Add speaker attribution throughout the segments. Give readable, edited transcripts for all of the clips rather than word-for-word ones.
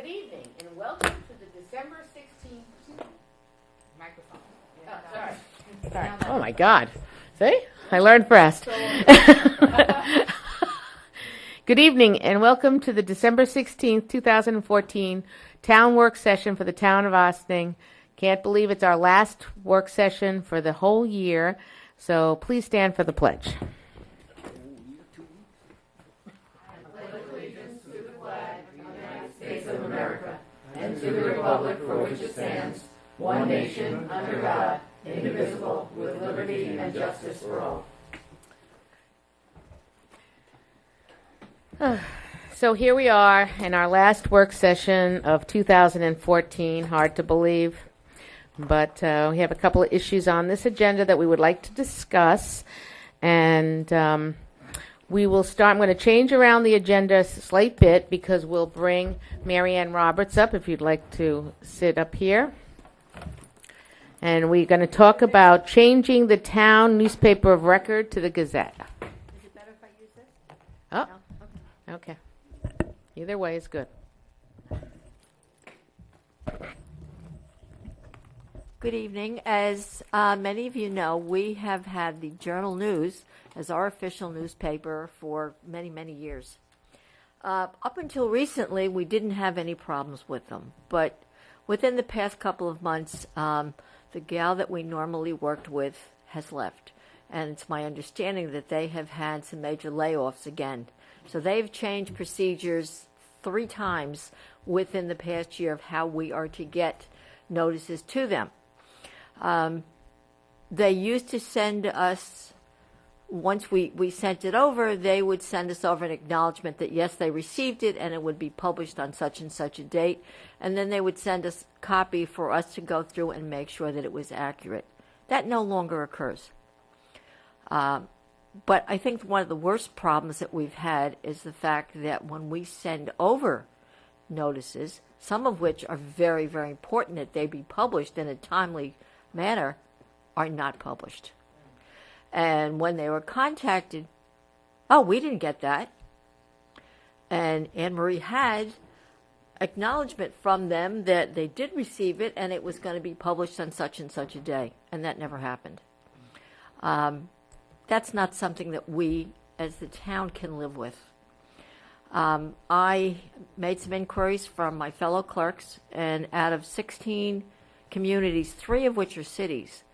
Speaker 1: Good evening and welcome to the December 16th microphone. Oh, sorry. Oh my God. See? I learned fast. Good evening and welcome to the December 16th, 2014 town work session for the town of Ossining. Can't believe it's our last work session for the whole year, so please stand for the pledge.
Speaker 2: Of America, and to the republic for which it stands, one nation, under God, indivisible, with liberty and justice for all.
Speaker 1: So here we are in our last work session of 2014. Hard to believe, but we have a couple of issues on this agenda that we would like to discuss, and we will start. I'm going to change around the agenda a slight bit because we'll bring Marianne Roberts up if you'd like to sit up here. And we're going to talk about changing the town newspaper of record to the Gazette.
Speaker 3: Is it better if I use this?
Speaker 1: Oh,
Speaker 3: No?
Speaker 1: okay. Either way is good.
Speaker 3: Good evening. As many of you know, we have had the Journal News as our official newspaper for many, many years. Up until recently, we didn't have any problems with them. But within the past couple of months, the gal that we normally worked with has left. And it's my understanding that they have had some major layoffs again. So they've changed procedures 3 times within the past year of how we are to get notices to them. They used to send us, once we sent it over, they would send us over an acknowledgement that yes, they received it and it would be published on such and such a date. And then they would send us a copy for us to go through and make sure that it was accurate. That no longer occurs. But I think one of the worst problems that we've had is the fact that when we send over notices, some of which are very, very important that they be published in a timely manner, are not published. And when they were contacted, oh, we didn't get that. And Anne Marie had acknowledgement from them that they did receive it and it was going to be published on such and such a day. And that never happened. That's not something that we, as the town, can live with. I made some inquiries from my fellow clerks, and out of 16 communities, 3 of which are cities,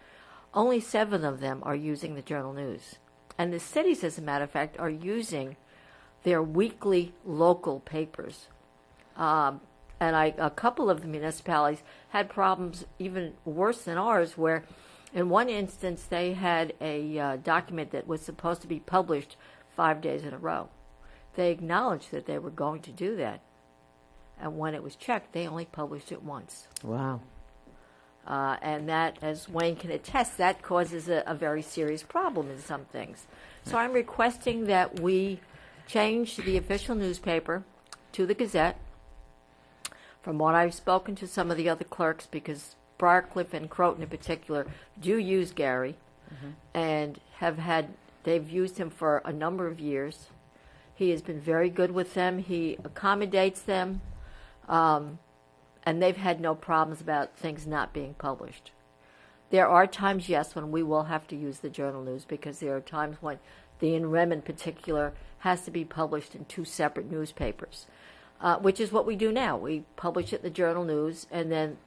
Speaker 3: only 7 of them are using the Journal News. And the cities, as a matter of fact, are using their weekly local papers. And a couple of the municipalities had problems even worse than ours, where in one instance they had a document that was supposed to be published 5 days in a row. They acknowledged that they were going to do that. And when it was checked, they only published it once.
Speaker 1: Wow.
Speaker 3: And that, as Wayne can attest, that causes a very serious problem in some things. So I'm requesting that we change the official newspaper to the Gazette. From what I've spoken to some of the other clerks, because Briarcliff and Croton in particular do use Gary, and they've used him for a number of years. He has been very good with them. He accommodates them. And they've had no problems about things not being published. There are times, yes, when we will have to use the Journal News, because there are times when the In Rem in particular has to be published in 2 separate newspapers, which is what we do now. We publish it in the Journal News, and then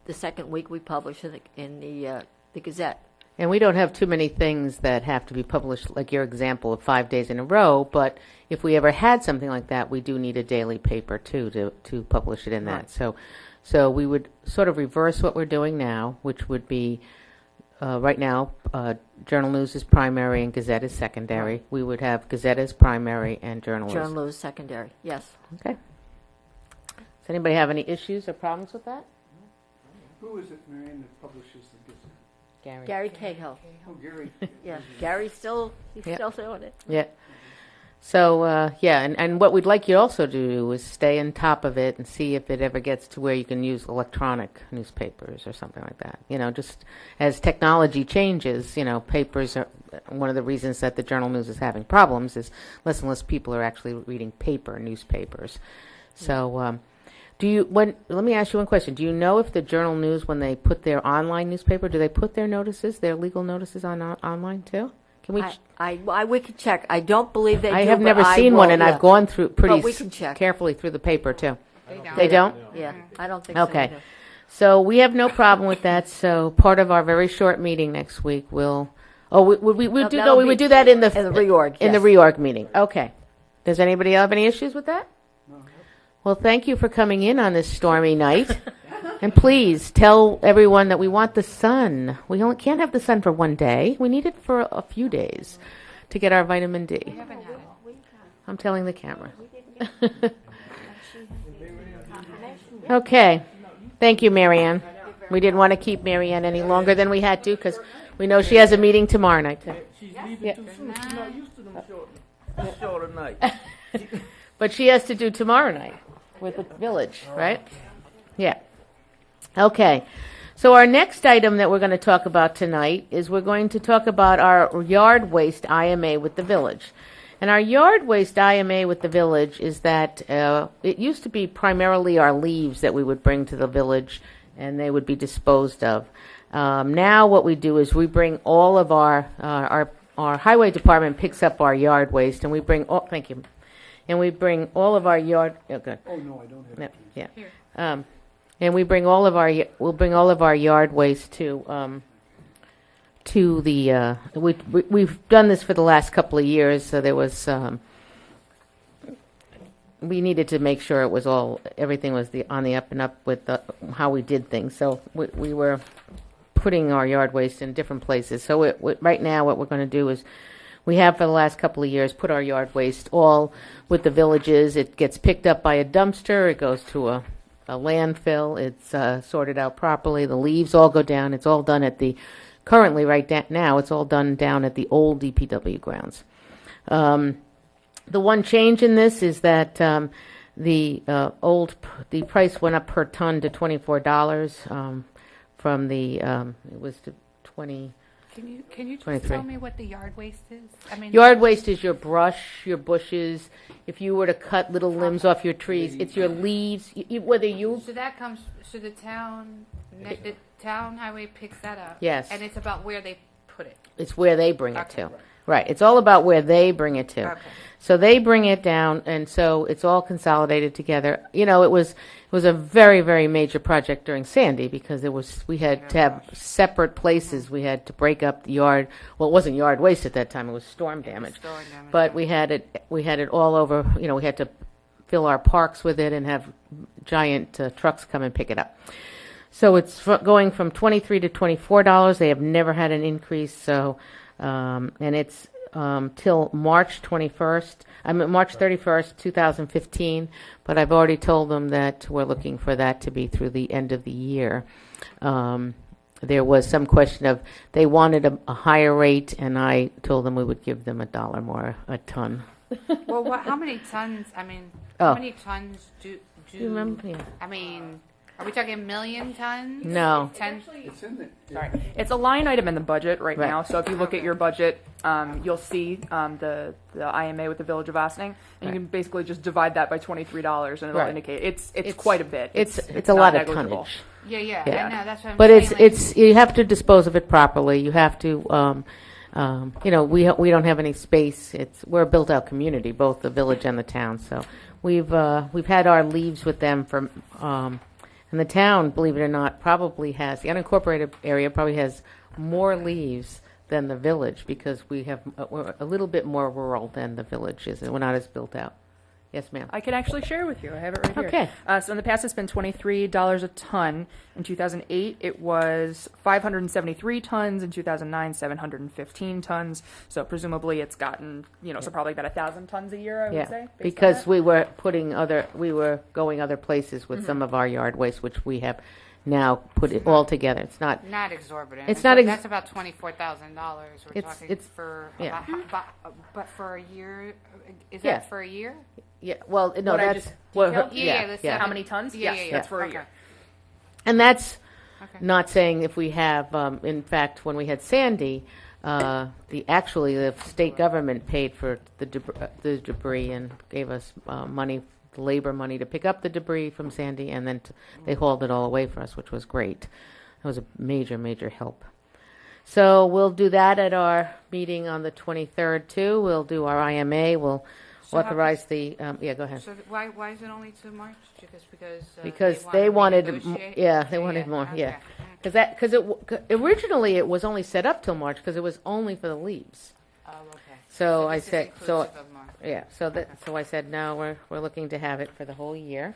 Speaker 3: the second week we publish it in the Gazette.
Speaker 1: And we don't have too many things that have to be published, like your example of 5 days in a row, but if we ever had something like that, we do need a daily paper, too, to publish it in that.
Speaker 3: Right.
Speaker 1: So we would sort of reverse what we're doing now, which would be, right now, Journal News is primary and Gazette is secondary.
Speaker 3: Right.
Speaker 1: We would have Gazette as primary and Journal News.
Speaker 3: Journal News secondary, yes.
Speaker 1: Okay. Does anybody have any issues or problems with that?
Speaker 4: Who is it, Marianne, that publishes the Gazette?
Speaker 3: Gary Cahill.
Speaker 4: Oh, Gary.
Speaker 3: Yeah, Gary's still
Speaker 1: Yep.
Speaker 3: still doing it.
Speaker 1: Yeah. So, and what we'd like you also to do is stay on top of it and see if it ever gets to where you can use electronic newspapers or something like that. Just as technology changes, papers are, one of the reasons that the Journal News is having problems is less and less people are actually reading paper newspapers. So, Let me ask you one question. Do you know if the Journal News, when they put their online newspaper, do they put their notices, their legal notices online too? Can we?
Speaker 3: We can check. I don't believe they do.
Speaker 1: I have
Speaker 3: but
Speaker 1: never
Speaker 3: I
Speaker 1: seen
Speaker 3: will,
Speaker 1: one, and
Speaker 3: yeah.
Speaker 1: I've gone through
Speaker 3: But we can check.
Speaker 1: carefully through the paper too.
Speaker 2: They
Speaker 1: They don't?
Speaker 3: Yeah, I don't think
Speaker 1: Okay.
Speaker 3: so. either.
Speaker 1: So we have no problem with that. So part of our very short meeting next week will. Oh, we would do
Speaker 3: that'll
Speaker 1: we
Speaker 3: be
Speaker 1: would do that in the
Speaker 3: in the reorg,
Speaker 1: in the
Speaker 3: yes.
Speaker 1: reorg meeting. Okay. Does anybody have any issues with that? Well, thank you for coming in on this stormy night. And please tell everyone that we want the sun. We only can't have the sun for one day. We need it for a few days to get our vitamin D. I'm telling the camera. Okay. Thank you, Marianne. We didn't want to keep Marianne any longer than we had to because we know she has a meeting tomorrow night. Too.
Speaker 5: She's leaving too soon. She's not used to them shorter nights.
Speaker 1: But she has to do tomorrow night with the village, right? Yeah. Okay. So our next item that we're going to talk about tonight is we're going to talk about our yard waste IMA with the village. And our yard waste IMA with the village is that it used to be primarily our leaves that we would bring to the village and they would be disposed of. Now what we do is we bring all of our highway department picks up our yard waste and we bring all, thank you. And we bring all of our yard, oh good.
Speaker 4: Oh, no, I don't have it.
Speaker 1: Yeah. And we bring all of we'll bring all of our yard waste to the, we've done this for the last couple of years, so there was, we needed to make sure it was everything was on the up and up with how we did things. So we were putting our yard waste in different places. So right now what we're going to do is, we have for the last couple of years put our yard waste all with the villages. It gets picked up by a dumpster. It goes to a landfill. It's sorted out properly. The leaves all go down. It's all done currently right now, it's all done down at the old DPW grounds. The one change in this is that the price went up per ton to $24 from it was to 20.
Speaker 2: Can you just
Speaker 1: 23.
Speaker 2: tell me what the yard waste is? I mean,
Speaker 1: Yard waste is your brush, your bushes. If you were to cut little limbs off your trees, it's your leaves. Whether you
Speaker 2: so that comes. So the town highway picks that up.
Speaker 1: Yes.
Speaker 2: And it's about where they put it.
Speaker 1: it's where they bring it
Speaker 2: Okay.
Speaker 1: to. Right. It's all about where they bring it to.
Speaker 2: Okay.
Speaker 1: So they bring it down, and so it's all consolidated together. You know, it was a very, very major project during Sandy because we had to have separate places. We had to break up the yard. Well, it wasn't yard waste at that time; it was storm damage.
Speaker 2: Storm damage.
Speaker 1: But we had it all over. You know, we had to fill our parks with it and have giant trucks come and pick it up. So it's going from $23 to $24. They have never had an increase. So, and it's till March 31st, 2015. But I've already told them that we're looking for that to be through the end of the year. There was some question of they wanted a higher rate, and I told them we would give them $1 more a ton.
Speaker 2: Well, how many tons? I mean,
Speaker 1: Oh.
Speaker 2: how many tons do
Speaker 1: You remember? Yeah.
Speaker 2: I mean, are we talking a million tons?
Speaker 1: No.
Speaker 2: 10.
Speaker 4: It's in there.
Speaker 6: Sorry. It's a line item in the budget right
Speaker 1: Right.
Speaker 6: now. So if you look at your budget, you'll see the IMA with the Village of Ossining, and you can basically just divide that by $23, and it'll
Speaker 1: Right.
Speaker 6: indicate it's quite a bit.
Speaker 1: It's a
Speaker 6: not
Speaker 1: lot of
Speaker 6: negligible.
Speaker 1: tonnage.
Speaker 2: Yeah,
Speaker 1: Yeah.
Speaker 2: I know. That's what I'm
Speaker 1: But
Speaker 2: saying. like,
Speaker 1: it's you have to dispose of it properly. You have to, you know, we don't have any space. We're a built out community, both the village and the town. So we've had our leaves with them for, and the town, believe it or not, probably has the unincorporated area probably has more leaves than the village because we're a little bit more rural than the village is, and we're not as built out. Yes, ma'am.
Speaker 6: I can actually share with you. I have it right here.
Speaker 1: Okay.
Speaker 6: So in the past, it's been $23 a ton. In 2008, it was 573 tons. In 2009, 715 tons. So presumably, it's gotten so probably about 1,000 tons a year. I would say. based on
Speaker 1: because
Speaker 6: that.
Speaker 1: we were going other places with some of our yard waste, which we have now put it all together. It's not.
Speaker 2: Not exorbitant.
Speaker 1: It's not
Speaker 2: That's about $24,000. We're
Speaker 1: It's-
Speaker 2: talking
Speaker 1: it's-
Speaker 2: for
Speaker 1: yeah.
Speaker 2: but for a year. Is
Speaker 1: Yeah.
Speaker 2: that for a year?
Speaker 1: Yeah. Well, no,
Speaker 6: What I
Speaker 1: that's
Speaker 6: just
Speaker 1: well,
Speaker 6: detailed?
Speaker 2: Yeah, that's
Speaker 6: How many tons?
Speaker 2: Yeah,
Speaker 6: Yes,
Speaker 2: yeah,
Speaker 6: that's
Speaker 2: yeah.
Speaker 6: for a
Speaker 2: Okay.
Speaker 6: year.
Speaker 1: And that's
Speaker 2: Okay.
Speaker 1: not saying if we have. In fact, when we had Sandy, the state government paid for the debris and gave us money labor money to pick up the debris from Sandy, and then they hauled it all away for us, which was great. That was a major, major help. So we'll do that at our meeting on the 23rd, too. We'll do our IMA. We'll
Speaker 5: So how-
Speaker 1: authorize the, yeah, go ahead.
Speaker 5: So why is it only to March?
Speaker 1: Because they wanted,
Speaker 5: renegotiate?
Speaker 1: yeah, they wanted more, yeah. Because originally it was only set up till March, because it was only for the leaves.
Speaker 5: Oh, okay.
Speaker 1: So
Speaker 5: So
Speaker 1: I
Speaker 5: this is
Speaker 1: said, so,
Speaker 5: inclusive of March.
Speaker 1: yeah, so I said, no, we're looking to have it for the whole year.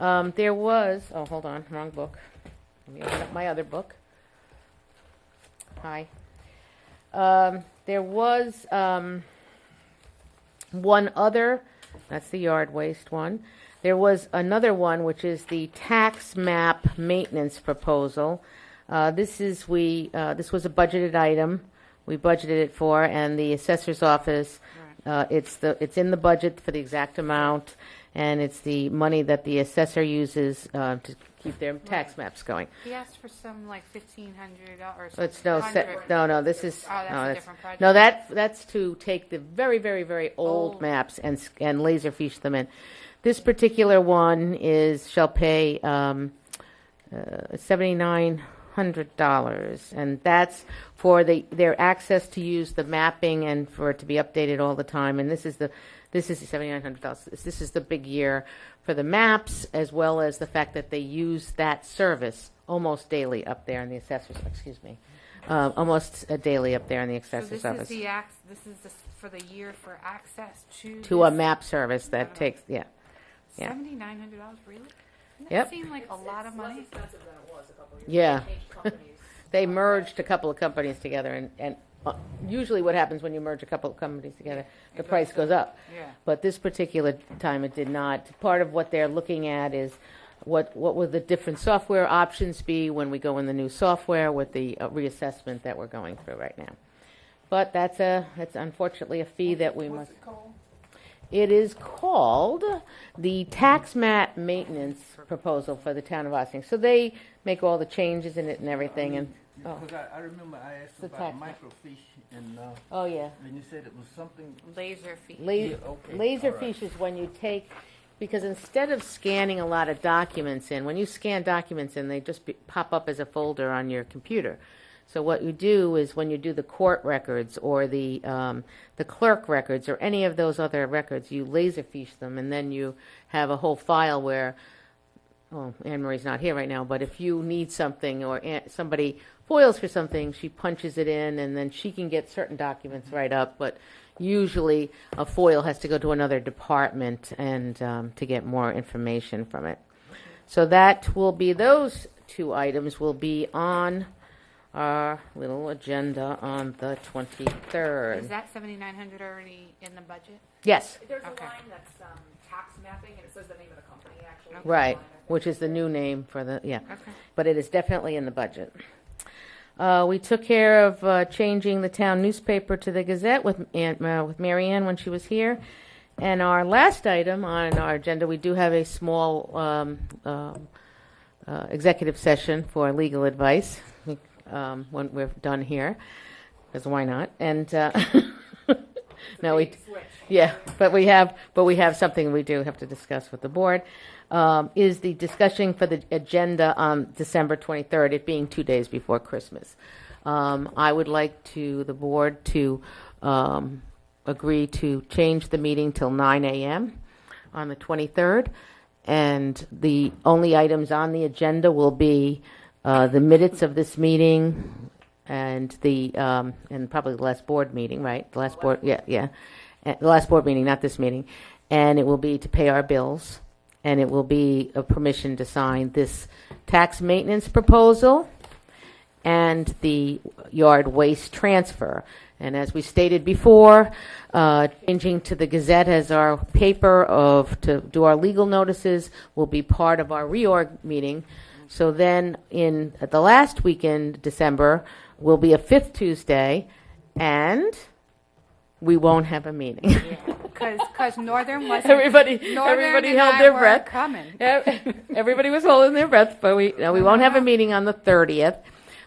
Speaker 5: Okay.
Speaker 1: There was, oh, hold on, wrong book. Let me open up my other book. Hi. There was one other, that's the yard waste one. There was another one, which is the tax map maintenance proposal. This was a budgeted item. We budgeted it for, and the assessor's office, it's in the budget for the exact amount, and it's the money that the assessor uses to keep their tax maps going.
Speaker 5: He asked for some like $1,500 or
Speaker 1: It's
Speaker 5: something.
Speaker 1: no, this is,
Speaker 5: Oh, that's
Speaker 1: no,
Speaker 5: a different project.
Speaker 1: no, that's to take the very, very, very old
Speaker 5: Old.
Speaker 1: maps and laser fiche them in. This particular one shall pay $7,900, and that's for their access to use the mapping and for it to be updated all the time. And this is $7,900. This is the big year for the maps, as well as the fact that they use that service almost daily up there in the assessor's. Almost daily up there in the
Speaker 5: So
Speaker 1: assessor's
Speaker 5: this
Speaker 1: office.
Speaker 5: is for the year for access
Speaker 1: To a
Speaker 5: this?
Speaker 1: map service that takes, yeah. yeah.
Speaker 5: $7,900, really? Doesn't
Speaker 1: Yep.
Speaker 5: that seem like a lot of money?
Speaker 1: Yeah. They merged a couple of companies together, and usually what happens when you merge a couple of companies together, the price goes up.
Speaker 5: Yeah.
Speaker 1: But this particular time it did not. Part of what they're looking at is what will the different software options be when we go in the new software with the reassessment that we're going through right now. But that's unfortunately a fee that we must.
Speaker 4: What's it called?
Speaker 1: It is called the tax map maintenance proposal for the town of Ossining. So they make all the changes in it and everything. And
Speaker 4: Because I remember I asked
Speaker 1: The
Speaker 4: about
Speaker 1: tax-
Speaker 4: microfiche, and
Speaker 1: oh yeah,
Speaker 4: you said it was something.
Speaker 5: Laser feed.
Speaker 1: laser,
Speaker 4: Yeah, okay,
Speaker 1: laser
Speaker 4: all right.
Speaker 1: fiche is when you take, because instead of scanning a lot of documents in, when you scan documents in, they just pop up as a folder on your computer. So what you do is when you do the court records or the clerk records or any of those other records, you laser fiche them, and then you have a whole file where, oh, Anne Marie's not here right now, but if you need something or somebody foils for something, she punches it in, and then she can get certain documents right up. But usually a foil has to go to another department and to get more information from it. So that will be, those two items will be on our little agenda on the 23rd.
Speaker 5: Is that $7,900 already in the budget?
Speaker 1: Yes,
Speaker 6: There's a
Speaker 5: Okay.
Speaker 6: line that's tax mapping, and it says the name of the company, actually.
Speaker 1: right, which is the new name for the, yeah.
Speaker 5: Okay.
Speaker 1: But it is definitely in the budget. We took care of changing the town newspaper to the Gazette with Mary Ann when she was here. And our last item on our agenda, we do have a small executive session for legal advice when we're done here, because why not? And no, yeah, but we have something we do have to discuss with the board. Is the discussion for the agenda on December 23rd, it being 2 days before Christmas. I would like the board to agree to change the meeting till 9 a.m. on the 23rd, and the only items on the agenda will be the minutes of this meeting and and probably the last board meeting, right? The last board, yeah. The last board meeting, not this meeting. And it will be to pay our bills, and it will be a permission to sign this tax maintenance proposal and the yard waste transfer. And as we stated before, changing to the Gazette as our paper to do our legal notices will be part of our reorg meeting. So then at the last weekend, December, will be a fifth Tuesday, and we won't have a meeting.
Speaker 5: Because Northern wasn't.
Speaker 1: Everybody
Speaker 5: Northern and
Speaker 1: held
Speaker 5: I
Speaker 1: their
Speaker 5: weren't
Speaker 1: breath.
Speaker 5: coming.
Speaker 1: Everybody was holding their breath, but we won't have a meeting on the 30th.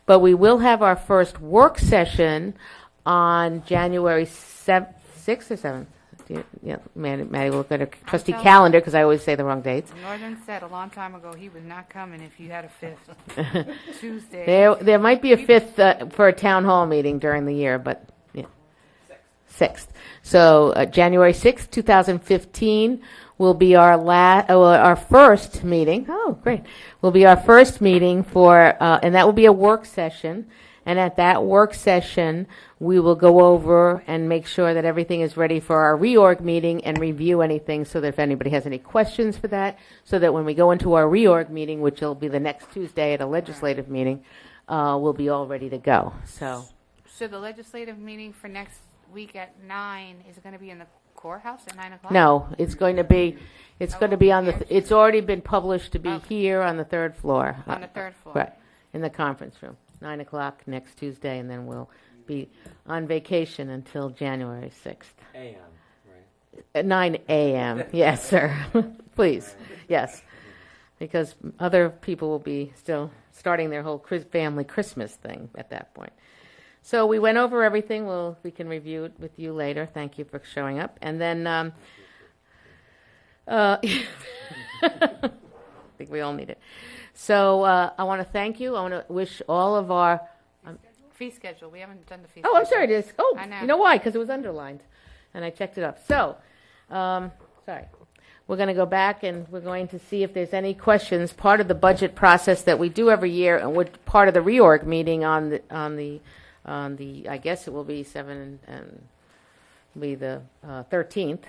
Speaker 1: But we will have our first work session on January 6th or 7th. Yeah, Maddie will look at her trusty
Speaker 7: telling-
Speaker 1: calendar, because I always say the wrong dates.
Speaker 7: Northern said a long time ago he was not coming if you had a 5th Tuesday.
Speaker 1: There might be a 5th for a town hall meeting during the year, but, yeah. 6th. So, January 6th, 2015 will be our first meeting. Oh, great. Will be our first meeting and that will be a work session. And at that work session, we will go over and make sure that everything is ready for our reorg meeting and review anything, so that if anybody has any questions for that, so that when we go into our reorg meeting, which will be the next Tuesday at a legislative meeting, we'll be all ready to go. So,
Speaker 7: The legislative meeting for next week at 9, is it going to be in the courthouse at 9 o'clock?
Speaker 1: no, it's going to be on it's already been published to be
Speaker 7: Okay.
Speaker 1: here on the 3rd floor.
Speaker 7: On the 3rd floor.
Speaker 1: Right, in the conference room, 9 o'clock next Tuesday, and then we'll be on vacation until January 6th.
Speaker 8: AM, right?
Speaker 1: At 9 a.m., yes, sir. Please, yes. Because other people will be still starting their whole family Christmas thing at that point. So we went over everything. We can review it with you later. Thank you for showing up. And then, I think we all need it. So I want to thank you. I want to wish all of our...
Speaker 7: Fee schedule. We haven't done the fee
Speaker 1: Oh,
Speaker 7: schedule.
Speaker 1: I'm sorry. It is. Oh,
Speaker 7: I know.
Speaker 1: you know why? Because it was underlined, and I checked it up. So, sorry. We're going to go back, and we're going to see if there's any questions. Part of the budget process that we do every year, and we're part of the reorg meeting on the I guess it will be the 13th.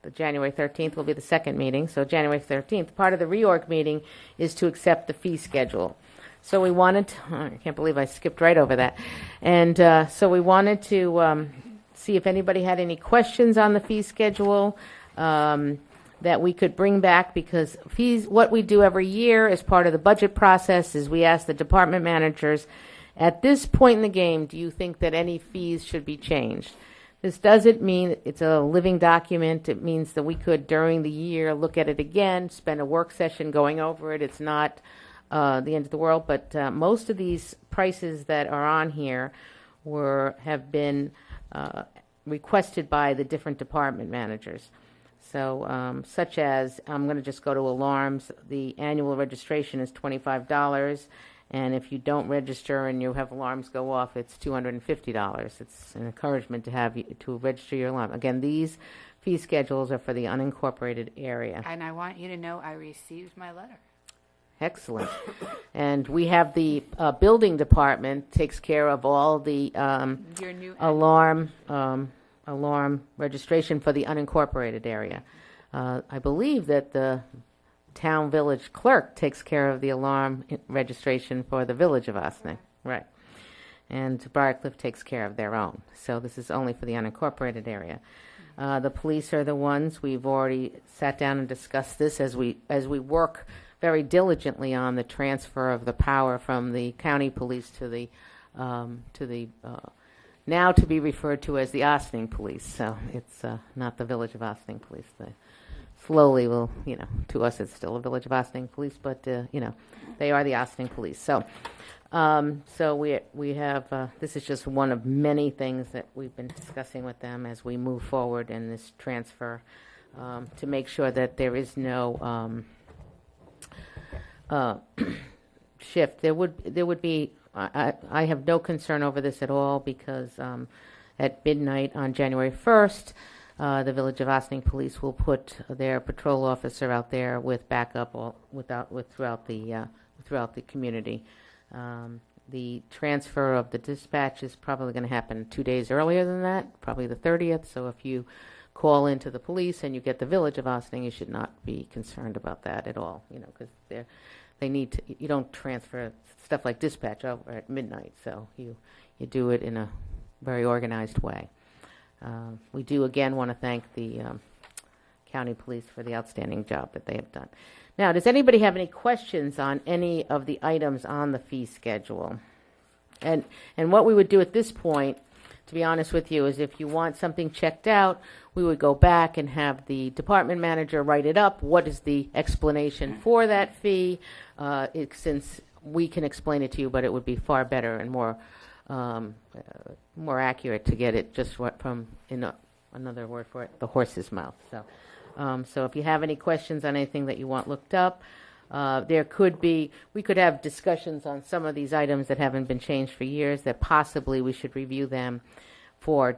Speaker 1: The January 13th will be the second meeting. So January 13th, part of the reorg meeting is to accept the fee schedule. So we wanted to, I can't believe I skipped right over that. And so we wanted to see if anybody had any questions on the fee schedule that we could bring back, because fees, what we do every year as part of the budget process is we ask the department managers, at this point in the game, do you think that any fees should be changed? This doesn't mean it's a living document. It means that we could, during the year, look at it again, spend a work session going over it. It's not the end of the world, but most of these prices that are on here have been requested by the different department managers. So, such as, I'm going to just go to alarms. The annual registration is $25, and if you don't register and you have alarms go off, it's $250. It's an encouragement to have you to register your alarm. Again, these fee schedules are for the unincorporated area.
Speaker 7: And I want you to know I received my letter.
Speaker 1: Excellent. And we have the building department takes care of all the
Speaker 7: Your new
Speaker 1: alarm registration for the unincorporated area. I believe that the town village clerk takes care of the alarm registration for the village of Ossining. Right. And Briarcliff takes care of their own. So this is only for the unincorporated area. The police are the ones, we've already sat down and discussed this as we work very diligently on the transfer of the power from the county police to the now to be referred to as the Ossining Police. So it's not the Village of Ossining Police. Slowly will, to us it's still a Village of Ossining Police, but they are the Ossining Police. So so we have this is just one of many things that we've been discussing with them as we move forward in this transfer to make sure that there is no shift. There would be. I have no concern over this at all, because at midnight on January 1st, the Village of Ossining Police will put their patrol officer out there with backup throughout the community. The transfer of the dispatch is probably going to happen 2 days earlier than that, probably the 30th. So if you call into the police and you get the Village of Ossining, you should not be concerned about that at all, because they need to. You don't transfer stuff like dispatch over at midnight, so you do it in a very organized way. We do again want to thank the county police for the outstanding job that they have done. Now, does anybody have any questions on any of the items on the fee schedule? And what we would do at this point, to be honest with you, is if you want something checked out, we would go back and have the department manager write it up. What is the explanation for that fee? Since we can explain it to you, but it would be far better and more accurate to get it just from in another word for it, the horse's mouth. So if you have any questions on anything that you want looked up, we could have discussions on some of these items that haven't been changed for years, that possibly we should review them for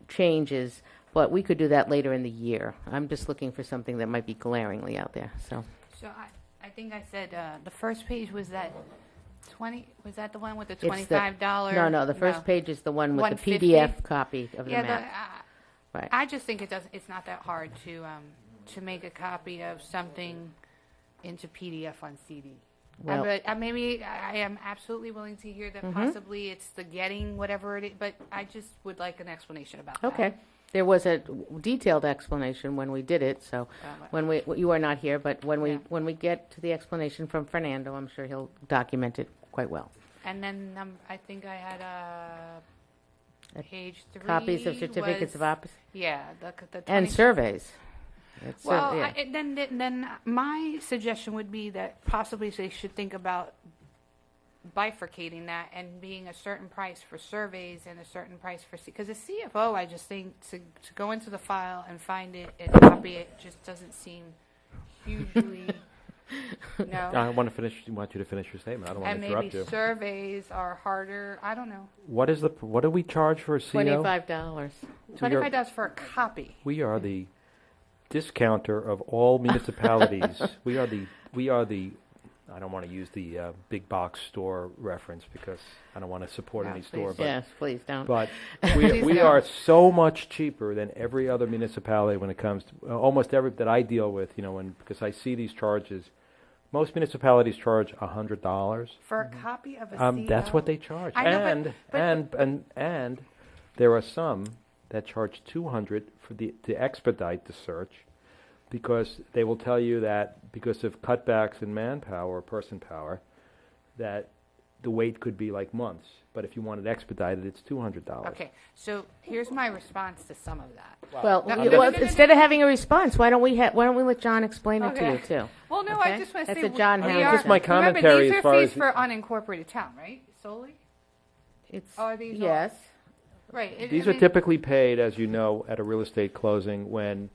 Speaker 1: changes, but we could do that later in the year. I'm just looking for something that might be glaringly out there, so.
Speaker 7: So I think I said, the first page was that 20, was that the one with the
Speaker 1: It's the-
Speaker 7: $25?
Speaker 1: No, the first page is the one with the
Speaker 7: 150?
Speaker 1: PDF copy of the
Speaker 7: Yeah,
Speaker 1: map. Right.
Speaker 7: I just think it's not that hard to make a copy of something into PDF on CD.
Speaker 1: Well-
Speaker 7: Maybe I am absolutely willing to hear that possibly it's the getting whatever it is, but I just would like an explanation about that.
Speaker 1: Okay. There was a detailed explanation when we did it, so you are not here, but when we get to the explanation from Fernando, I'm sure he'll document it quite well.
Speaker 7: And then I think I had page 3.
Speaker 1: Copies of certificates of occupancy
Speaker 7: Yeah, the
Speaker 1: and
Speaker 7: 20
Speaker 1: surveys. It's
Speaker 7: Well,
Speaker 1: yeah.
Speaker 7: then my suggestion would be that possibly they should think about bifurcating that and being a certain price for surveys and a certain price for because the CFO, I just think to go into the file and find it and copy it just doesn't seem hugely. No.
Speaker 9: I want you to finish your statement. I don't want
Speaker 7: And
Speaker 9: to interrupt
Speaker 7: maybe
Speaker 9: you.
Speaker 7: surveys are harder. I don't know.
Speaker 9: What do we charge for a CO?
Speaker 1: $25.
Speaker 7: $25 for a copy.
Speaker 9: We are the discounter of all municipalities. we are the I don't want to use the big box store reference because I don't want to support any store. But,
Speaker 1: Yes, please don't.
Speaker 9: but
Speaker 7: Please
Speaker 9: we
Speaker 7: don't.
Speaker 9: are so much cheaper than every other municipality when it comes to almost every that I deal with. Because I see these charges. Most municipalities charge $100.
Speaker 7: For a copy of a CO?
Speaker 9: That's what they charge.
Speaker 7: I know,
Speaker 9: And there are some that charge $200 to expedite the search, because they will tell you that because of cutbacks in manpower or person power, that the wait could be like months. But if you want it expedited, it's $200.
Speaker 7: Okay, so here's my response to some of that.
Speaker 1: Well,
Speaker 7: No,
Speaker 1: instead of having a response, why don't we let John explain it to you
Speaker 7: Okay.
Speaker 1: too?
Speaker 7: Well, no,
Speaker 1: Okay.
Speaker 7: I just want to
Speaker 1: That's
Speaker 7: say
Speaker 1: a John
Speaker 7: we
Speaker 1: Hamilton.
Speaker 7: are.
Speaker 1: Just
Speaker 9: my
Speaker 7: remember,
Speaker 9: commentary
Speaker 7: these
Speaker 9: as
Speaker 7: are
Speaker 9: far
Speaker 7: fees
Speaker 9: as-
Speaker 7: for unincorporated town, right? Solely,
Speaker 1: It's
Speaker 7: are these all-
Speaker 1: yes.
Speaker 7: right?
Speaker 9: These are typically paid, as you know, at a real estate closing when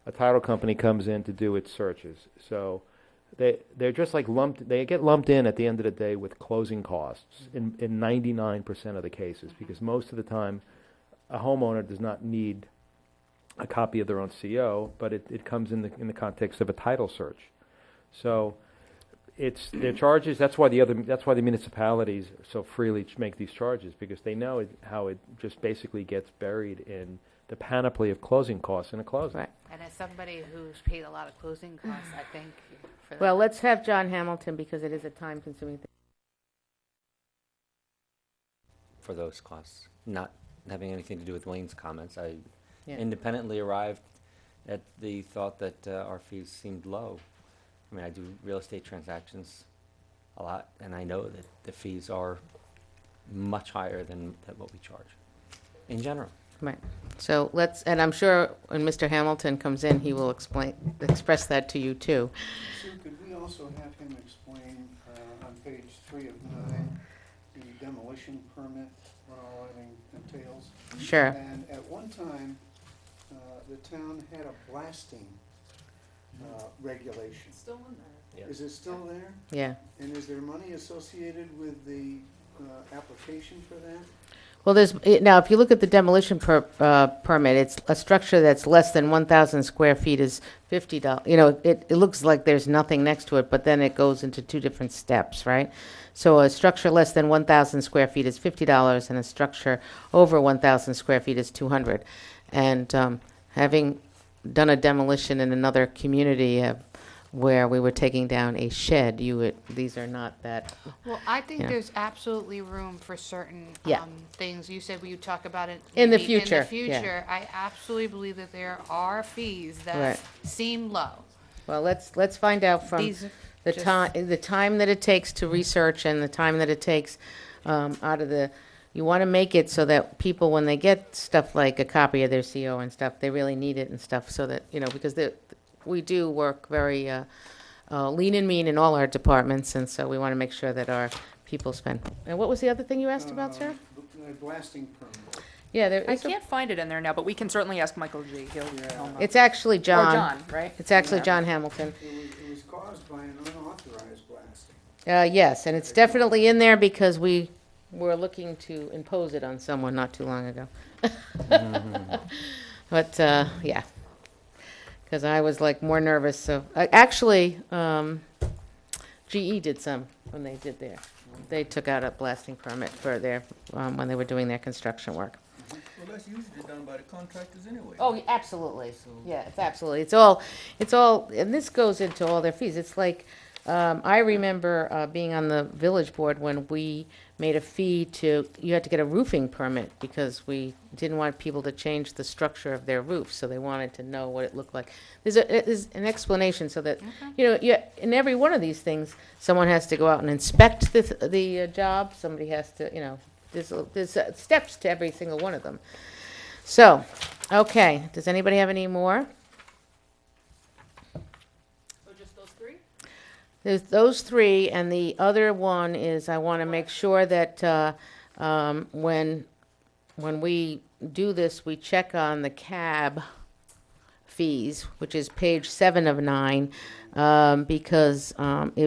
Speaker 9: a title company comes in to do its searches. So they're just like they get lumped in at the end of the day with closing costs in 99% of the cases, because most of the time a homeowner does not need a copy of their own CO, but it comes in the context of a title search. So it's their charges. That's why the municipalities so freely make these charges, because they know how it just basically gets buried in the panoply of closing costs in a closing.
Speaker 1: Right.
Speaker 7: And as somebody who's paid a lot of closing costs, I thank you for that.
Speaker 1: Well, let's have John Hamilton, because it is a time-consuming thing.
Speaker 8: For those costs, not having anything to do with Wayne's comments, I
Speaker 1: Yeah.
Speaker 8: independently arrived at the thought that our fees seemed low. I mean, I do real estate transactions a lot, and I know that the fees are much higher than what we charge in general.
Speaker 1: Right. So and I'm sure when Mr. Hamilton comes in, he will express that to you too.
Speaker 4: Sue, could we also have him explain on page 3 of 9 the demolition permit, what all that entails?
Speaker 1: Sure.
Speaker 4: And at one time, the town had a blasting regulation.
Speaker 2: Still in there.
Speaker 4: Is it still there?
Speaker 1: Yeah.
Speaker 4: And is there money associated with the application for that?
Speaker 1: Well, now, if you look at the demolition permit, it's a structure that's less than 1,000 square feet is $50. It looks like there's nothing next to it, but then it goes into two different steps, right? So a structure less than 1,000 square feet is $50, and a structure over 1,000 square feet is $200. And having done a demolition in another community where we were taking down a shed, these are not that.
Speaker 7: Well, I think
Speaker 1: Yeah.
Speaker 7: there's absolutely room for certain
Speaker 1: Yeah.
Speaker 7: things. You said you talk about it
Speaker 1: In the
Speaker 7: maybe
Speaker 1: future,
Speaker 7: In the future, I absolutely believe that there are fees that
Speaker 1: Right.
Speaker 7: seem low.
Speaker 1: Well, let's find out from
Speaker 7: These are
Speaker 1: the
Speaker 7: just-
Speaker 1: time that it takes to research and the time that it takes out of the. You want to make it so that people, when they get stuff like a copy of their CO and stuff, they really need it and stuff, so that because we do work very lean and mean in all our departments, and so we want to make sure that our people spend. And what was the other thing you asked about, sir?
Speaker 4: The blasting permit.
Speaker 1: Yeah, there
Speaker 6: I
Speaker 1: is
Speaker 6: can't find it in there now, but we can certainly ask Michael G. He'll know.
Speaker 1: it's actually
Speaker 6: Or
Speaker 1: John.
Speaker 6: John, right?
Speaker 1: It's actually
Speaker 6: Yeah.
Speaker 1: John Hamilton.
Speaker 4: It was caused by an unauthorized blasting.
Speaker 1: Yes, and it's definitely in there because we were looking to impose it on someone not too long ago. But, yeah, because I was like more nervous, so, actually, GE did some when they did their, they took out a blasting permit for their, when they were doing their construction work.
Speaker 5: Well, that's usually done by the contractors anyway.
Speaker 1: Oh, absolutely. Yeah, it's absolutely. It's all, and this goes into all their fees. It's like, I remember being on the village board when we made a fee you had to get a roofing permit because we didn't want people to change the structure of their roof, so they wanted to know what it looked like. There's an explanation so that, in every one of these things, someone has to go out and inspect the job, somebody has to, there's steps to every single one of them. So, okay, does anybody have any more?
Speaker 6: So just those three?
Speaker 1: There's those three, and the other one is I want to make sure that when we do this, we check on the cab fees, which is page 7 of 9, because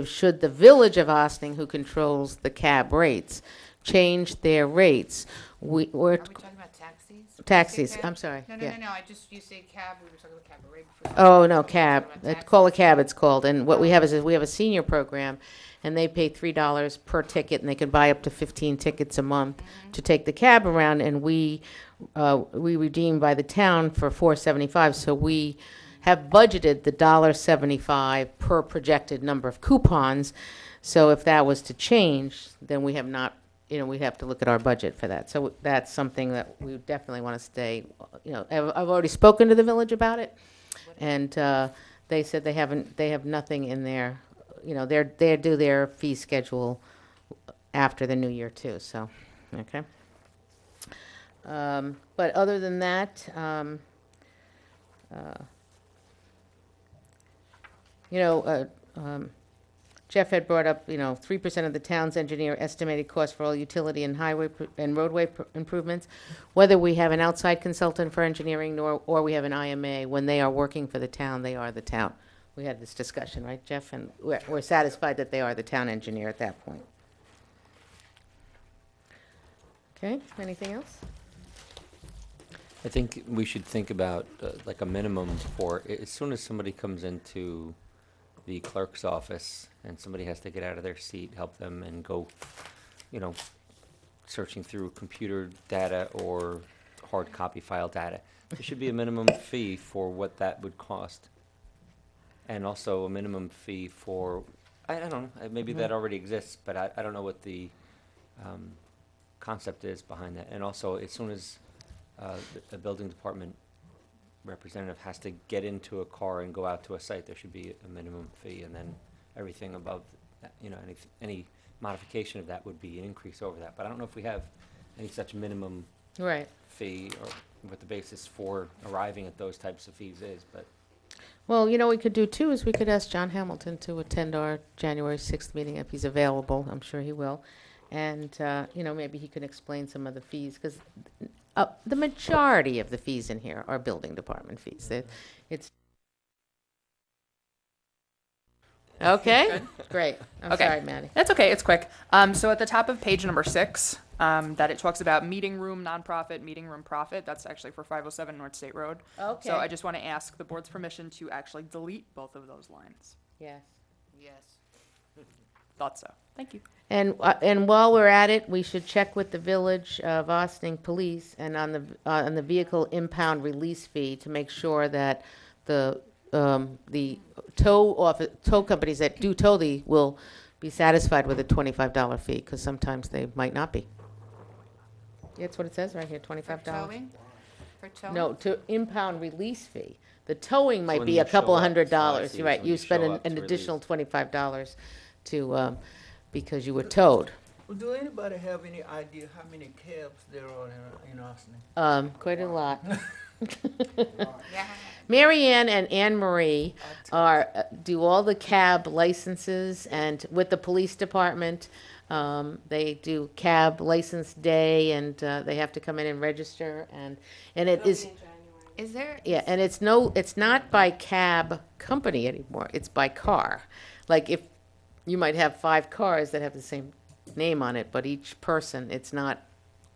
Speaker 1: should the village of Austin, who controls the cab rates, change their rates, we're
Speaker 7: Are we talking about taxis?
Speaker 1: taxis.
Speaker 7: Cab?
Speaker 1: I'm sorry.
Speaker 7: No,
Speaker 1: yeah.
Speaker 7: You say cab, we were talking about cabaret before.
Speaker 1: Oh, no,
Speaker 7: We're
Speaker 1: cab.
Speaker 7: talking about
Speaker 1: Call a
Speaker 7: taxis.
Speaker 1: cab, it's called. And what we have is we have a senior program, and they pay $3 per ticket, and they can buy up to 15 tickets a month to take the cab around, and we redeem by the town for $4.75. So we have budgeted the $1.75 per projected number of coupons. So if that was to change, then we have not, we'd have to look at our budget for that. So that's something that we definitely want to stay, I've already spoken to the village about it. And they said they have nothing in there. They do their fee schedule after the new year too. So, okay. But other than that, Jeff had brought up, 3% of the town's engineer estimated cost for all utility and highway and roadway improvements. Whether we have an outside consultant for engineering or we have an IMA, when they are working for the town, they are the town. We had this discussion, right, Jeff? And we're satisfied that they are the town engineer at that point. Okay, anything else?
Speaker 8: I think we should think about like a minimum for, as soon as somebody comes into the clerk's office and somebody has to get out of their seat, help them and go, searching through computer data or hard copy file data. There should be a minimum fee for what that would cost. And also a minimum fee for, I don't know, maybe that already exists, but I don't know what the concept is behind that. And also, as soon as the building department representative has to get into a car and go out to a site, there should be a minimum fee, and then everything above that, any modification of that would be an increase over that. But I don't know if we have any such minimum
Speaker 1: Right.
Speaker 8: fee or what the basis for arriving at those types of fees is, but
Speaker 1: Well, what we could do too is we could ask John Hamilton to attend our January 6th meeting if he's available. I'm sure he will. And, maybe he can explain some of the fees, because the majority of the fees in here are building department fees. It's okay. Great. I'm
Speaker 6: Okay.
Speaker 1: sorry, Maddie.
Speaker 6: That's okay, it's quick. So at the top of page number 6, that it talks about meeting room nonprofit, meeting room profit. That's actually for 507 North State Road.
Speaker 1: Okay.
Speaker 6: So I just want to ask the board's permission to actually delete both of those lines.
Speaker 1: Yes.
Speaker 7: Yes.
Speaker 6: Thought so. Thank you.
Speaker 1: And while we're at it, we should check with the Village of Austin Police and on the vehicle impound release fee to make sure that the tow companies that do tow will be satisfied with a $25 fee, because sometimes they might not be. That's what it says right here,
Speaker 7: For
Speaker 1: $25.
Speaker 7: towing? For towing?
Speaker 1: No, to impound release fee. The towing might
Speaker 8: when
Speaker 1: be
Speaker 8: you
Speaker 1: a couple
Speaker 8: show up,
Speaker 1: $100.
Speaker 8: so I see,
Speaker 1: You're right.
Speaker 8: when
Speaker 1: You
Speaker 8: you
Speaker 1: spend
Speaker 8: show up
Speaker 1: an
Speaker 8: to
Speaker 1: additional $25 to because you were towed.
Speaker 5: Well, do anybody have any idea how many cabs there are in Austin?
Speaker 1: Quite a lot.
Speaker 7: Yeah.
Speaker 1: Mary Ann and Anne Marie do all the cab licenses, and with the police department, they do cab license day, and they have to come in and register, and it is.
Speaker 7: Is there?
Speaker 1: Yeah, and it's not by cab company anymore. It's by car. Like if you might have 5 cars that have the same name on it, but each person, it's not.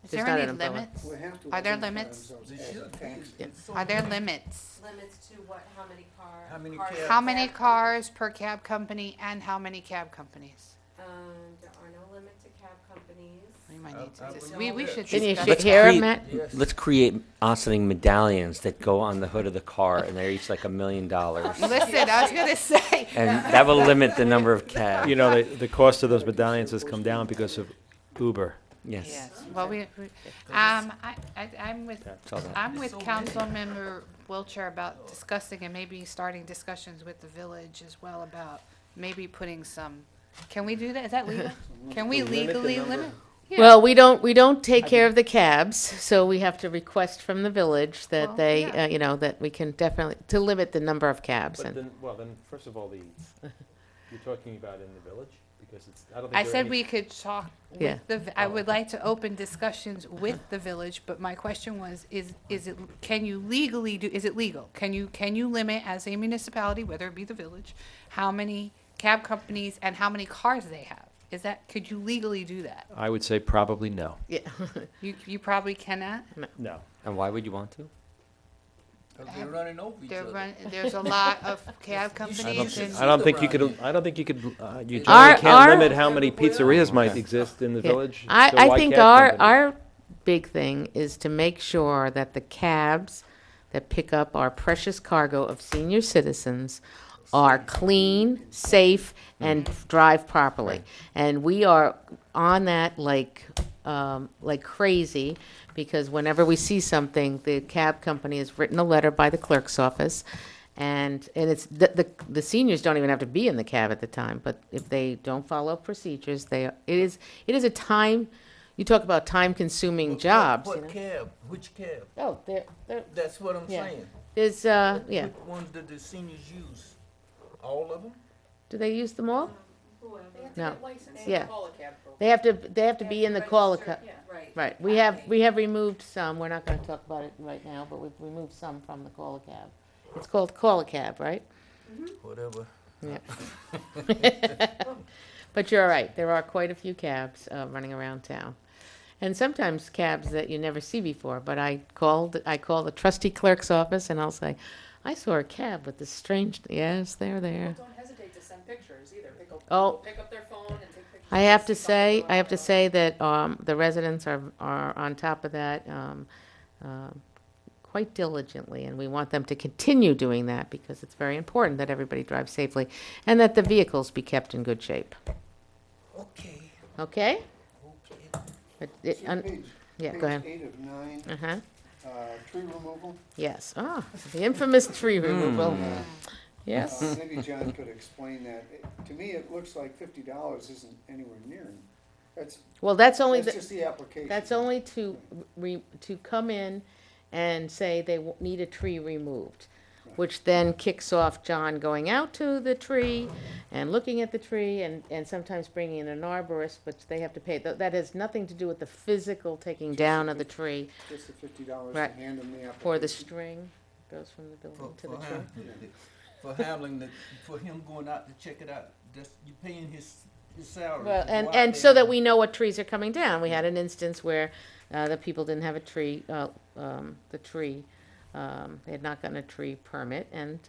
Speaker 7: Is
Speaker 1: there's
Speaker 7: there
Speaker 1: not
Speaker 7: any
Speaker 1: an umbrella.
Speaker 7: limits?
Speaker 4: We have to
Speaker 7: Are there
Speaker 4: identify
Speaker 7: limits?
Speaker 4: themselves
Speaker 5: They
Speaker 4: as a
Speaker 5: should be.
Speaker 4: taxi.
Speaker 5: It's so
Speaker 7: Are there
Speaker 5: many.
Speaker 7: limits?
Speaker 2: Limits to what, how many cars?
Speaker 5: How many
Speaker 2: cars-
Speaker 5: cabs?
Speaker 7: How many cars per cab company and how many cab companies?
Speaker 2: There are no limit to cab companies.
Speaker 7: We might need
Speaker 5: I
Speaker 7: to dis-
Speaker 5: believe
Speaker 7: we
Speaker 5: that.
Speaker 7: should
Speaker 1: Can you
Speaker 7: discuss
Speaker 1: hear
Speaker 7: that.
Speaker 1: him, Matt?
Speaker 5: Yes.
Speaker 8: Let's create Ossining medallions that go on the hood of the car, and they're each like $1 million.
Speaker 7: Listen, I was gonna say,
Speaker 8: And that will limit the number of cabs.
Speaker 9: You know, the cost of those medallions has come down because of Uber.
Speaker 8: Yes.
Speaker 7: yes, well, I'm with,
Speaker 8: That's all that.
Speaker 7: I'm with Councilmember Wiltshire about discussing and maybe starting discussions with the village as well about maybe putting some, can we do that? Is that legal? Can we legally limit? Yeah.
Speaker 1: Well, we don't take care of the cabs, so we have to request from the village that
Speaker 7: Well,
Speaker 1: they,
Speaker 7: yeah.
Speaker 1: that we can definitely, to limit the number of cabs.
Speaker 9: But
Speaker 1: And
Speaker 9: then, first of all, you're talking about in the village? Because I don't think
Speaker 7: I
Speaker 9: there are
Speaker 7: said
Speaker 9: any-
Speaker 7: we could talk
Speaker 1: Yeah.
Speaker 7: with I would like to open discussions with the village, but my question was, is it, can you legally do, is it legal? Can you limit as a municipality, whether it be the village, how many cab companies and how many cars they have? Could you legally do that?
Speaker 9: I would say probably no.
Speaker 1: yeah,
Speaker 7: You probably cannot.
Speaker 9: No.
Speaker 8: And why would you want to?
Speaker 5: 'Cause they're running over each other.
Speaker 7: There's a lot of cab companies and.
Speaker 9: I don't think you could. You generally
Speaker 1: Our-
Speaker 9: can't limit how many pizzerias might
Speaker 8: Yeah.
Speaker 9: exist in the
Speaker 1: Yeah.
Speaker 9: village. so
Speaker 1: I
Speaker 9: why
Speaker 1: think
Speaker 9: cab companies?
Speaker 1: our big thing is to make sure that the cabs that pick up our precious cargo of senior citizens are clean, safe, and drive properly. And we are on that like crazy, because whenever we see something, the cab company has written a letter by the clerk's office, and it's the seniors don't even have to be in the cab at the time, but if they don't follow procedures, it is a time. You talk about time-consuming jobs.
Speaker 5: What
Speaker 1: you know?
Speaker 5: cab? Which cab?
Speaker 1: Oh,
Speaker 5: That's what I'm
Speaker 1: Yeah.
Speaker 5: saying.
Speaker 1: there's yeah.
Speaker 5: Which ones do the seniors use? All of them?
Speaker 1: Do they use them all?
Speaker 2: Whoever.
Speaker 1: No.
Speaker 2: They
Speaker 1: Yeah.
Speaker 2: call a cab program.
Speaker 1: They have to be in the call.
Speaker 2: Registered, yeah, right.
Speaker 1: Right. We have removed some. We're not going to talk about it right now, but we've removed some from the call a cab. It's called call a cab, right?
Speaker 5: Whatever.
Speaker 1: Yeah. But you're right. There are quite a few cabs running around town, and sometimes cabs that you never see before. But I call the trustee clerk's office, and I'll say, I saw a cab with this strange. Yes, they're there.
Speaker 2: Don't hesitate to send pictures either.
Speaker 1: Oh.
Speaker 2: Pick up their phone and take pictures.
Speaker 1: I have to say that the residents are on top of that quite diligently, and we want them to continue doing that, because it's very important that everybody drives safely and that the vehicles be kept in good shape.
Speaker 5: Okay.
Speaker 1: Okay?
Speaker 5: Okay.
Speaker 1: But
Speaker 4: See
Speaker 1: it- yeah, go ahead.
Speaker 4: Page 8 of 9,
Speaker 1: Uh-huh.
Speaker 4: tree removal.
Speaker 1: Yes. Ah, the infamous tree removal. Yes.
Speaker 4: Maybe John could explain that. To me, it looks like $50 isn't anywhere near. That's
Speaker 1: Well, that's only
Speaker 4: just the application.
Speaker 1: that's only to come in and say they need a tree removed, which then kicks off John going out to the tree and looking at the tree, and sometimes bringing in an arborist, but they have to pay. That has nothing to do with the physical taking down of the tree,
Speaker 4: Just the $50
Speaker 1: Right.
Speaker 4: to hand them the application.
Speaker 1: or the string goes from the building to the tree.
Speaker 5: For handling for him going out to check it out, you paying his salary.
Speaker 1: Well,
Speaker 5: to go out
Speaker 1: and
Speaker 5: there
Speaker 1: so that we know what trees are coming down. We had an instance where the people didn't have a tree, the tree, they had not gotten a tree permit, and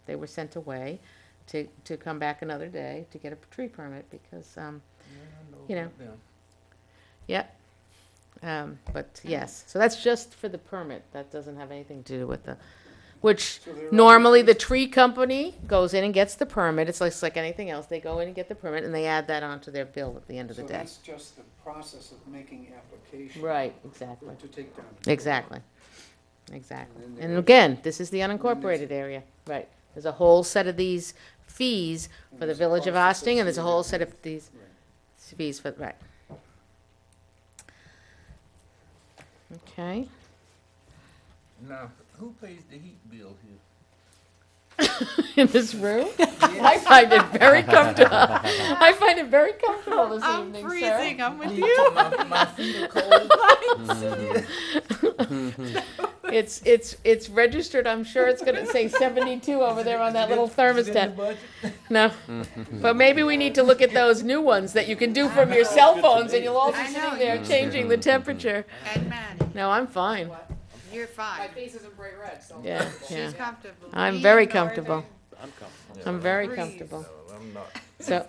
Speaker 1: they were sent away to come back another day to get a tree permit, because, you know. Yep. But yes, so that's just for the permit. That doesn't have anything to do with which
Speaker 4: So there are
Speaker 1: normally
Speaker 4: other
Speaker 1: the tree company goes in and gets the permit. It's like anything else. They go in and get the permit, and they add that onto their bill at the end of the
Speaker 4: So
Speaker 1: day.
Speaker 4: that's just the process of making application.
Speaker 1: Right, exactly.
Speaker 4: To take down.
Speaker 1: Exactly. Exactly.
Speaker 4: And then
Speaker 1: And
Speaker 4: there's-
Speaker 1: again, this is the unincorporated area. Right. There's a whole set of these fees for the
Speaker 4: there's a
Speaker 1: village of
Speaker 4: cost
Speaker 1: Osting, and there's a whole set
Speaker 4: associated
Speaker 1: of these
Speaker 4: Right.
Speaker 1: fees for, right. Okay.
Speaker 5: Now, who pays the heat bill here?
Speaker 1: In this room? I find it very comfortable. I find it very comfortable this
Speaker 7: I'm
Speaker 1: evening,
Speaker 7: freezing.
Speaker 1: sir.
Speaker 7: I'm with you.
Speaker 5: My feet are cold.
Speaker 1: It's registered. I'm sure it's going to say 72 over there on that little
Speaker 5: Is it in the
Speaker 1: thermostat.
Speaker 5: budget?
Speaker 1: No, but maybe we need to look at those new ones that you can do from your cell phones, and you'll all be
Speaker 7: I know,
Speaker 1: sitting there
Speaker 7: you-
Speaker 1: changing the temperature.
Speaker 7: Edmund,
Speaker 1: No, I'm fine.
Speaker 7: you're fine.
Speaker 6: face isn't bright red, so.
Speaker 1: Yeah,
Speaker 7: She's
Speaker 1: yeah.
Speaker 7: comfortable.
Speaker 1: I'm
Speaker 7: Me
Speaker 1: very
Speaker 7: and
Speaker 1: comfortable.
Speaker 7: Darvin,
Speaker 1: I'm very
Speaker 7: Breeze.
Speaker 1: comfortable.
Speaker 5: I'm not.
Speaker 1: So,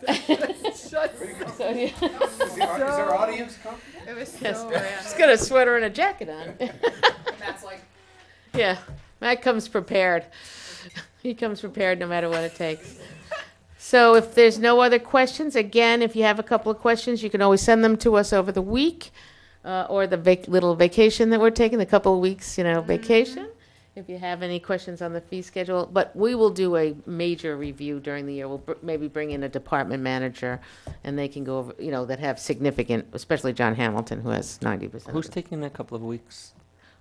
Speaker 1: so yeah.
Speaker 4: Is our audience comfortable?
Speaker 7: It was so
Speaker 1: Yes.
Speaker 7: random.
Speaker 1: She's got a sweater and a jacket on.
Speaker 6: That's like,
Speaker 1: Yeah, Matt comes prepared. He comes prepared no matter what it takes. So if there's no other questions, again, if you have a couple of questions, you can always send them to us over the week or the little vacation that we're taking, the couple of weeks, vacation. If you have any questions on the fee schedule, but we will do a major review during the year. We'll maybe bring in a department manager, and they can go over, that have significant, especially John Hamilton, who has 90%.
Speaker 8: Who's taking a couple of weeks?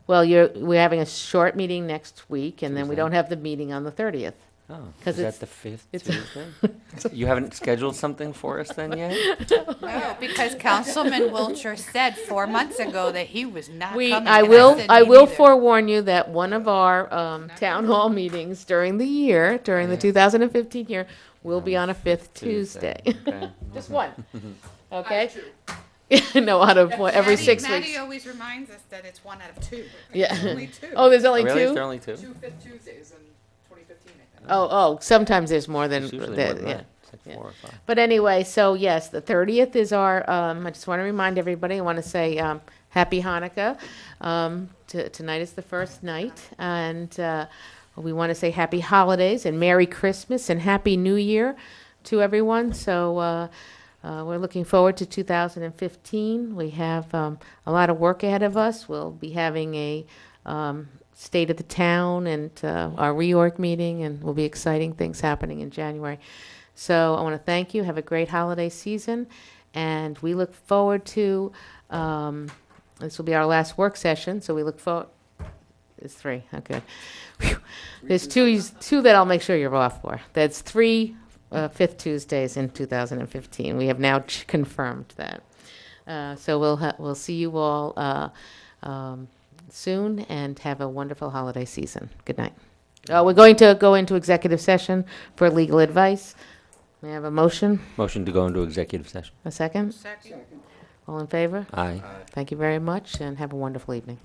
Speaker 1: Well, we're having a short meeting next week, and then we
Speaker 8: Tuesday.
Speaker 1: don't have the meeting on the 30th.
Speaker 8: Oh,
Speaker 1: 'Cause
Speaker 8: is
Speaker 1: it's-
Speaker 8: that the 5th
Speaker 1: it's-
Speaker 8: Tuesday? You haven't scheduled something for us then yet?
Speaker 7: No, because Councilman Wiltshire said 4 months ago that he was not coming.
Speaker 1: I
Speaker 7: and
Speaker 1: will,
Speaker 7: said,
Speaker 1: I
Speaker 7: "Me
Speaker 1: will
Speaker 7: neither."
Speaker 1: forewarn you that one of our town hall meetings during the year, during the 2015 year, will be on a fifth Tuesday.
Speaker 8: Okay.
Speaker 1: Just one, okay? No, out of every
Speaker 7: Maddie-
Speaker 1: 6
Speaker 7: Maddie
Speaker 1: weeks.
Speaker 7: always reminds us that it's 1 out of 2.
Speaker 1: Yeah.
Speaker 7: Only 2.
Speaker 1: Oh, there's only
Speaker 8: Really? Is
Speaker 1: two?
Speaker 8: there only two?
Speaker 6: Fifth Tuesdays in 2015, I think.
Speaker 1: Oh, sometimes there's more than
Speaker 8: It's usually
Speaker 1: that,
Speaker 8: more than
Speaker 1: yeah.
Speaker 8: that. It's like
Speaker 1: Yeah.
Speaker 8: 4 or 5.
Speaker 1: But anyway, so yes, the 30th is our, I just want to remind everybody, I want to say Happy Hanukkah. Tonight is the first night, and we want to say Happy Holidays and Merry Christmas and Happy New Year to everyone. So we're looking forward to 2015. We have a lot of work ahead of us. We'll be having a state of the town and our reorg meeting, and will be exciting things happening in January. So I want to thank you. Have a great holiday season, and we look forward to. This will be our last work session, so we look forward. It's 3. Oh, good. Whew. There's two that I'll make sure you're off for. That's 3 fifth Tuesdays in 2015. We have now confirmed that. So we'll see you all soon, and have a wonderful holiday season. Good night. We're going to go into executive session for legal advice. May I have a motion?
Speaker 8: Motion to go into executive session.
Speaker 1: A second?
Speaker 7: Second.
Speaker 1: All in favor?
Speaker 8: Aye.
Speaker 1: Thank you very much, and have a wonderful evening.